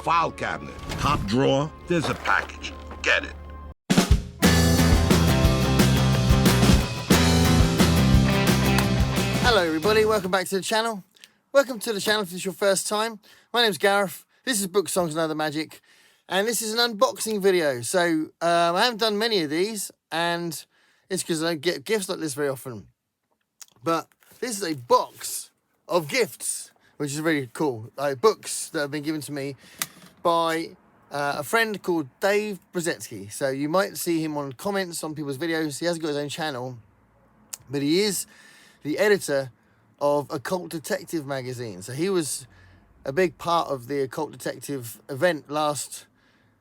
file cabinet. Top drawer, there's a package. Get it. Hello everybody, welcome back to the channel. Welcome to the channel if this is your first time. My name's Gareth, this is Book Songs and Other Magic, and this is an unboxing video. So I haven't done many of these, and it's because I don't get gifts like this very often. But this is a box of gifts, which is really cool. Books that have been given to me by a friend called Dave Brzezinski. So you might see him on comments on people's videos. He hasn't got his own channel, but he is the editor of Occult Detective Magazine. So he was a big part of the Occult Detective event last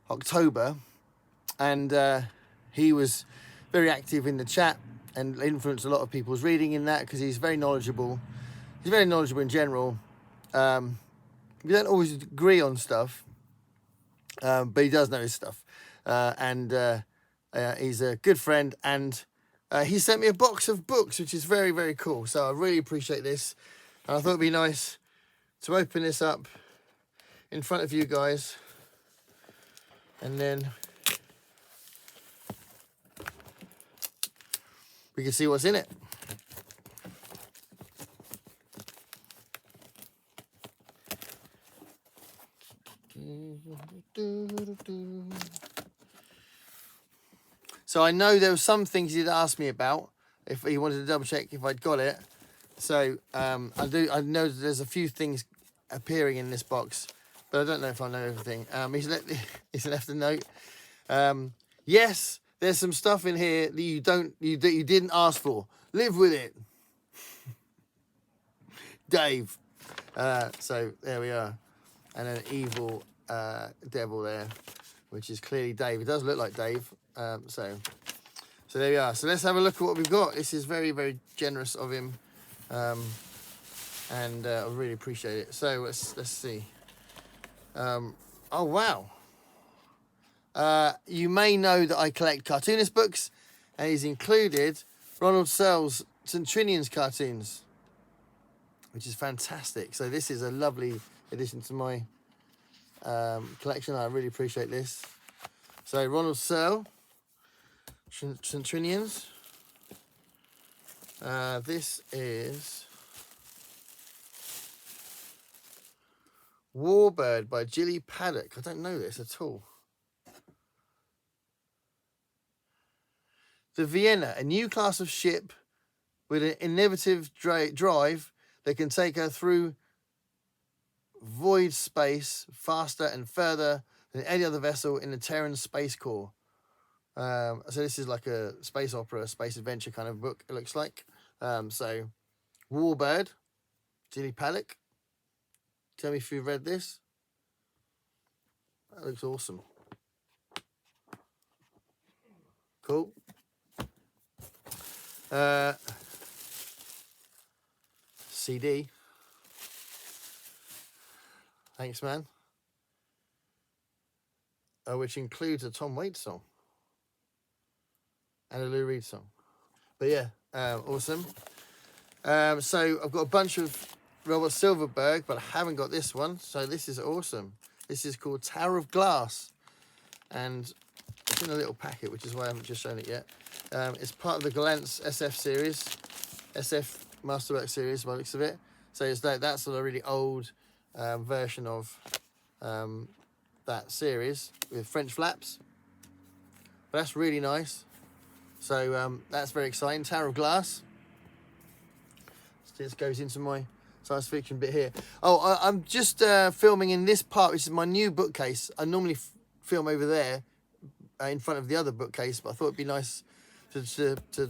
October, and he was very active in the chat and influenced a lot of people's reading in that, because he's very knowledgeable. He's very knowledgeable in general. We don't always agree on stuff, but he does know his stuff. He's a good friend, and he sent me a box of books, which is very, very cool. So I really appreciate this. And I thought it'd be nice to open this up in front of you guys. And then we can see what's in it. So I know there were some things he'd asked me about, if he wanted to double check if I'd got it. So I know there's a few things appearing in this box, but I don't know if I know everything. He's left a note. Yes, there's some stuff in here that you didn't ask for. Live with it, Dave. So there we are, and an evil devil there, which is clearly Dave. It does look like Dave. So there we are. So let's have a look at what we've got. This is very, very generous of him, and I really appreciate it. So let's see. Oh wow! You may know that I collect cartoonist books, and he's included Ronald Searle's St. Trinian's cartoons, which is fantastic. So this is a lovely addition to my collection. I really appreciate this. So Ronald Searle, St. Trinian's. This is Warbird by Gilly Paddock. I don't know this at all. The Vienna, a new class of ship with an innovative drive that can take her through void space faster and further than any other vessel in the Terran Space Corps. So this is like a space opera, space adventure kind of book, it looks like. So Warbird, Gilly Paddock. Tell me if you've read this. That looks awesome. Cool. CD. Thanks, man. Which includes a Tom Waits song and a Lou Reed song. But yeah, awesome. So I've got a bunch of Robert Silverberg, but I haven't got this one. So this is awesome. This is called Tower of Glass, and it's in a little packet, which is why I haven't just shown it yet. It's part of the Glantz SF series, SF Masterwork series, by the looks of it. So it's that's a really old version of that series with French flaps. But that's really nice. So that's very exciting. Tower of Glass. This goes into my science fiction bit here. Oh, I'm just filming in this part, which is my new bookcase. I normally film over there in front of the other bookcase, but I thought it'd be nice to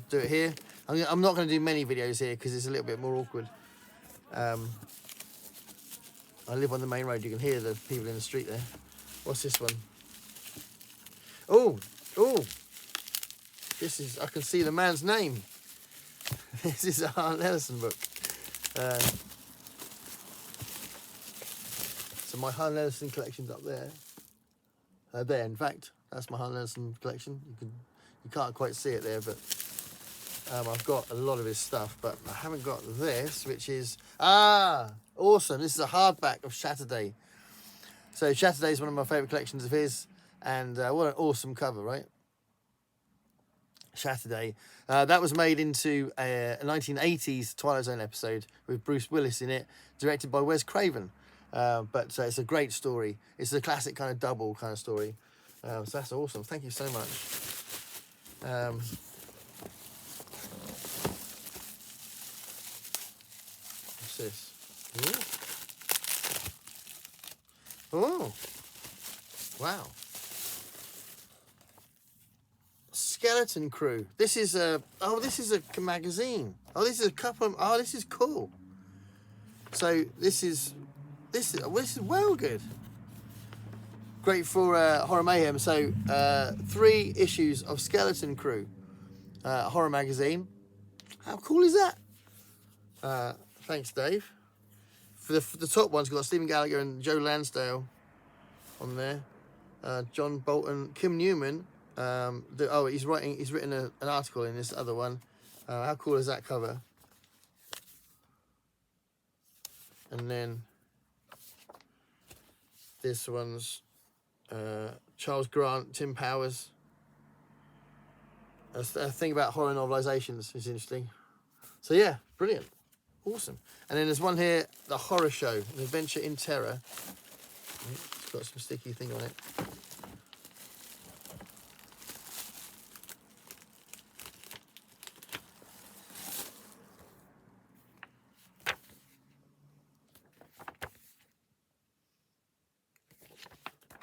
do it here. I'm not going to do many videos here because it's a little bit more awkward. I live on the main road. You can hear the people in the street there. What's this one? Oh, this is, I can see the man's name. This is a Harlan Ellison book. So my Harlan Ellison collection's up there. There, in fact, that's my Harlan Ellison collection. You can't quite see it there, but I've got a lot of his stuff, but I haven't got this, which is awesome. This is a hardback of Saturday. So Saturday is one of my favourite collections of his, and what an awesome cover, right? Saturday. That was made into a 1980s Twilight Zone episode with Bruce Willis in it, directed by Wes Craven. But it's a great story. It's a classic kind of double kind of story. So that's awesome. Thank you so much. What's this? Ooh. Oh, wow. Skeleton Crew. This is a, oh, this is a magazine. Oh, this is a couple of, oh, this is cool. So this is well good. Great for Horror Mayhem. So 3 issues of Skeleton Crew, horror magazine. How cool is that? Thanks, Dave. For the top one's got Stephen Gallagher and Joe Lansdale on there. John Bolton, Kim Newman. He's written an article in this other one. How cool is that cover? And then this one's Charles Grant, Tim Powers. A thing about horror novelizations is interesting. So yeah, brilliant, awesome. And then there's one here, The Horror Show, An Adventure in Terror. It's got some sticky thing on it.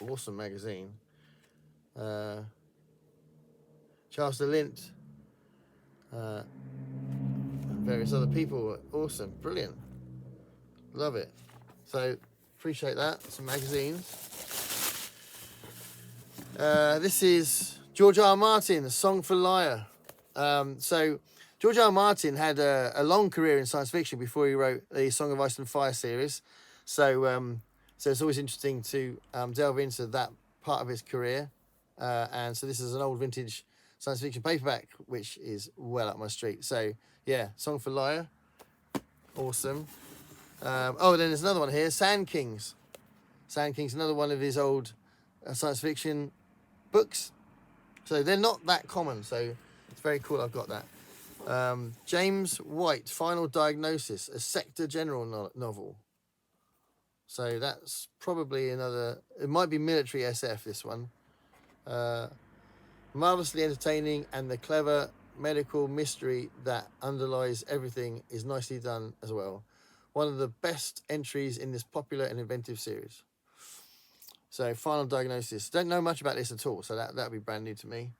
Awesome magazine. Charles DeLint, and various other people. Awesome, brilliant, love it. So appreciate that. Some magazines. This is George R. R. Martin, A Song for Lyre. So George R. R. Martin had a long career in science fiction before he wrote the Song of Ice and Fire series. So it's always interesting to delve into that part of his career. And so this is an old vintage science fiction paperback, which is well up my street. So yeah, Song for Lyre, awesome. Then there's another one here, Sand Kings. Sand Kings, another one of his old science fiction books. So they're not that common, so it's very cool I've got that. James White, Final Diagnosis, a Sector General novel. So that's probably another, it might be military SF, this one. Marvelously entertaining, and the clever medical mystery that underlies everything is nicely done as well. One of the best entries in this popular and inventive series. So Final Diagnosis. Don't know much about this at all, so that'll be brand new to me.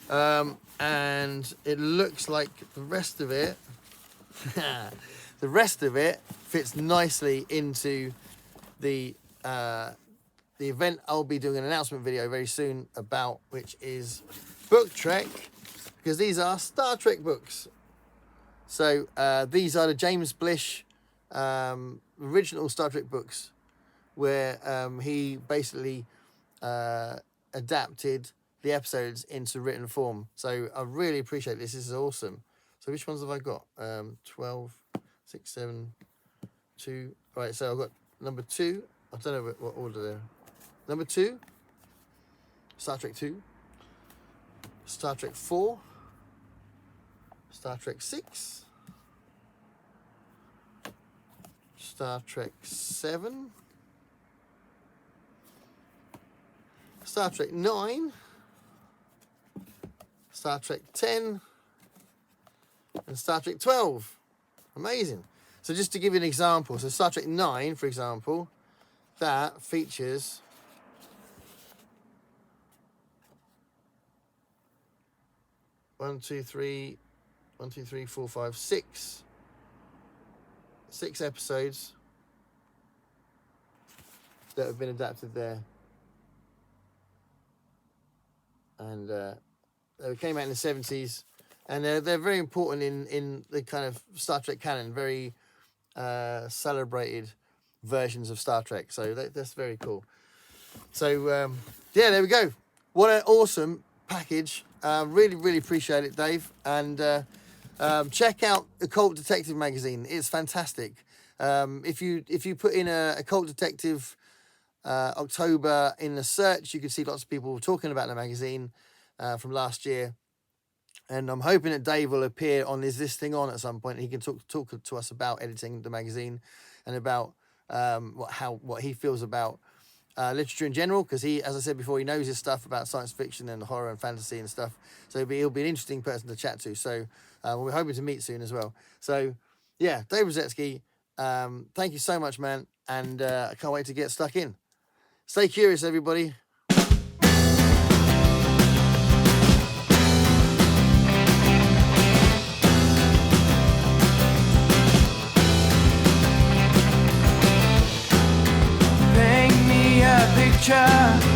And it looks like the rest of it fits nicely into the event I'll be doing an announcement video very soon about, which is Book Trek, because these are Star Trek books. So these are the James Blish original Star Trek books, where he basically adapted the episodes into written form. So I really appreciate this. This is awesome. So which ones have I got? 12, 6, 7, 2. Right, so I've got number 2. I don't know what order they're. Number 2, Star Trek 2, Star Trek 4, Star Trek 6, Star Trek 7, Star Trek 9, Star Trek 10, and Star Trek 12. Amazing. So just to give you an example, so Star Trek 9, for example, that features 1, 2, 3, 4, 5, 6 episodes that have been adapted there. And they came out in the 70s, and they're very important in the kind of Star Trek canon, very celebrated versions of Star Trek. So that's very cool. So yeah, there we go. What an awesome package. Really appreciate it, Dave. And check out Occult Detective Magazine. It's fantastic. If you put in a Occult Detective October in the search, you can see lots of people talking about the magazine from last year. And I'm hoping that Dave will appear on Is This Thing On at some point. And he can talk to us about editing the magazine and about what he feels about literature in general, because he, as I said before, he knows his stuff about science fiction and horror and fantasy and stuff. So he'll be an interesting person to chat to. So we're hoping to meet soon as well. So yeah, Dave Rosetsky, thank you so much, man. And I can't wait to get stuck in. Stay curious, everybody. Picture